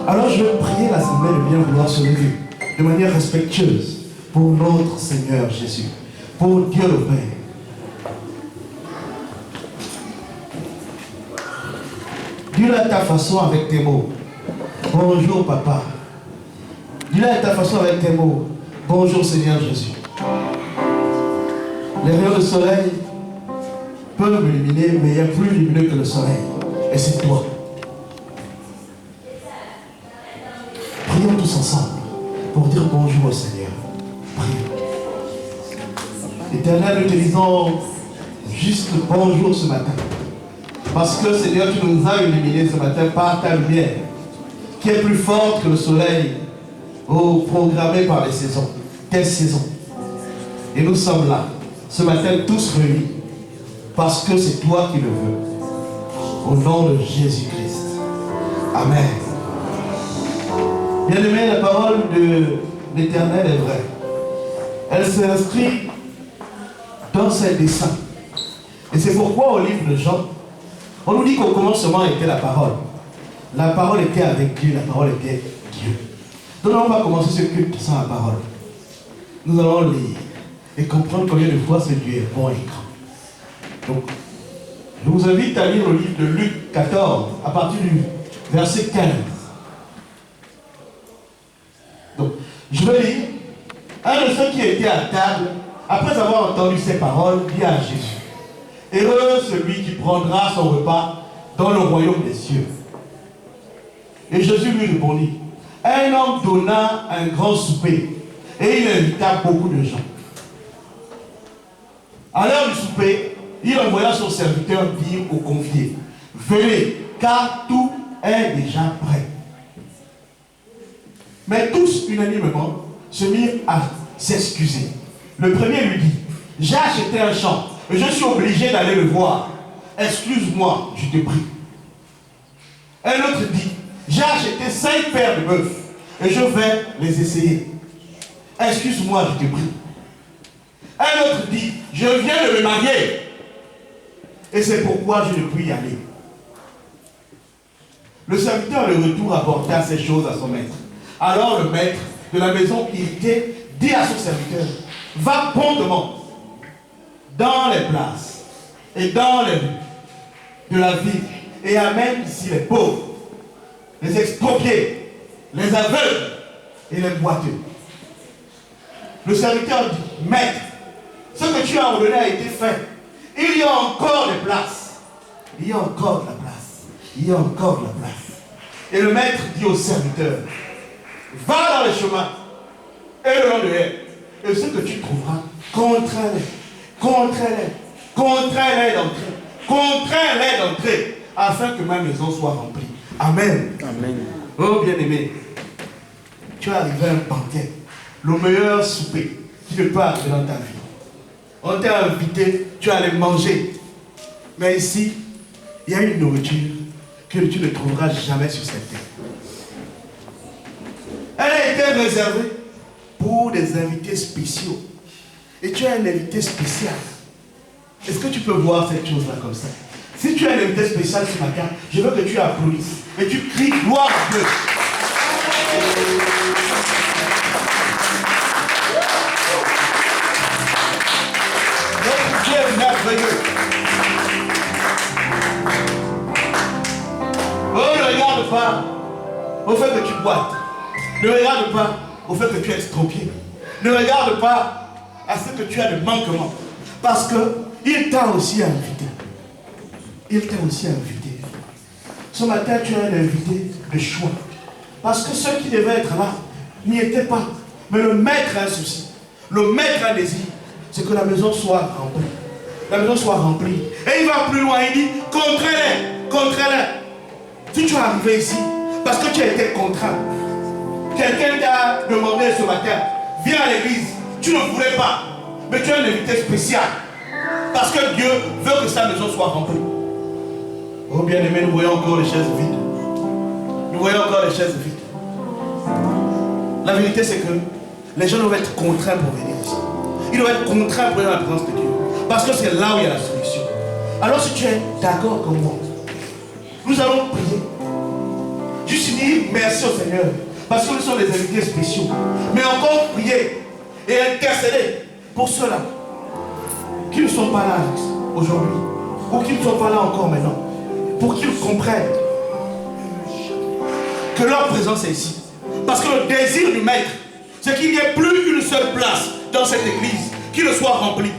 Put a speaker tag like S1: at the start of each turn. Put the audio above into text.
S1: Alors je vais prier l'assemblée de bien vouloir se lever de manière respectueuse pour notre Seigneur Jésus, pour Dieu le Père. Dis-le à ta façon avec tes mots. Bonjour papa. Dis-le à ta façon avec tes mots. Bonjour Seigneur Jésus. Les rayons du soleil peuvent m'illuminer, mais il y a plus lumineux que le soleil. Et c'est toi. Prions tous ensemble pour dire bonjour au Seigneur. Prions. Éternel, nous te disons juste bonjour ce matin. Parce que Seigneur, tu nous as illuminés ce matin par ta lumière, qui est plus forte que le soleil, programmé par les saisons, tes saisons. Et nous sommes là, ce matin, tous réunis, parce que c'est toi qui le veux. Au nom de Jésus-Christ. Amen. Bien-aimé, la parole de l'Éternel est vraie. Elle s'inscrit dans ses desseins. Et c'est pourquoi au livre de Jean, on nous dit qu'au commencement était la parole. La parole était avec Dieu, la parole était Dieu. Donc on va commencer ce culte sans la parole. Nous allons lire et comprendre combien de fois ce Dieu est bon et grand. Donc, je vous invite à lire le livre de Luc 14, à partir du verset 15. Donc, je vais lire. Un de ceux qui étaient à table, après avoir entendu ces paroles, dit à Jésus: heureux celui qui prendra son repas dans le royaume des cieux. Et Jésus lui répondit: un homme donna un grand souper, et il invita beaucoup de gens. À l'heure du souper, il envoya son serviteur dire aux conviés: venez, car tout est déjà prêt. Mais tous, unanimement, se mirent à s'excuser. Le premier lui dit: j'ai acheté un champ, et je suis obligé d'aller le voir. Excuse-moi, je te prie. Un autre dit: j'ai acheté 5 paires de bœufs, et je vais les essayer. Excuse-moi, je te prie. Un autre dit: je viens de me marier, et c'est pourquoi je ne puis y aller. Le serviteur de retour apporta ces choses à son maître. Alors le maître de la maison qui était dit à son serviteur: va promptement dans les places et dans les rues de la ville et amène ici les pauvres, les expropriés, les aveugles et les boiteux. Le serviteur dit: maître, ce que tu as ordonné a été fait. Il y a encore des places. Il y a encore de la place. Il y a encore de la place. Et le maître dit au serviteur: va dans les chemins et le long de haies, et ce que tu trouveras, contrains-les, contrains-les, contrains-les d'entrer, contrains-les d'entrer, afin que ma maison soit remplie. Amen.
S2: Amen.
S1: Oh bien-aimé, tu es arrivé à un banquet, le meilleur souper qui ne peut arriver dans ta vie. On t'a invité, tu es allé manger. Mais ici, il y a une nourriture que tu ne trouveras jamais sur cette terre. Elle a été réservée pour des invités spéciaux. Et tu es un invité spécial. Est-ce que tu peux voir cette chose-là comme ça? Si tu es un invité spécial ce matin, je veux que tu applaudisses et tu cries gloire à Dieu. Notre Dieu est merveilleux. Oh, ne regarde pas au fait que tu boites. Ne regarde pas au fait que tu es estropié. Ne regarde pas à ce que tu as de manquement. Parce qu'il t'a aussi invité. Il t'a aussi invité. Ce matin, tu es un invité de choix. Parce que ceux qui devaient être là n'y étaient pas. Mais le maître a un souci. Le maître a un désir. C'est que la maison soit remplie. La maison soit remplie. Et il va plus loin. Il dit: contrains-les, contrains-les. Si tu es arrivé ici, parce que tu as été contraint, quelqu'un t'a demandé ce matin: viens à l'église. Tu ne voulais pas. Mais tu es un invité spécial. Parce que Dieu veut que sa maison soit remplie. Oh bien-aimé, nous voyons encore les chaises vides. Nous voyons encore les chaises vides. La vérité, c'est que les gens doivent être contraints pour venir ici. Ils doivent être contraints pour aller dans la présence de Dieu. Parce que c'est là où il y a la solution. Alors si tu es d'accord comme moi, nous allons prier. Juste dire merci au Seigneur. Parce que nous sommes des invités spéciaux. Mais encore prier et intercéder pour ceux-là qui ne sont pas là aujourd'hui. Ou qui ne sont pas là encore maintenant. Pour qu'ils comprennent que leur présence est ici. Parce que le désir du Maître, c'est qu'il n'y ait plus une seule place dans cette église qui ne soit remplie.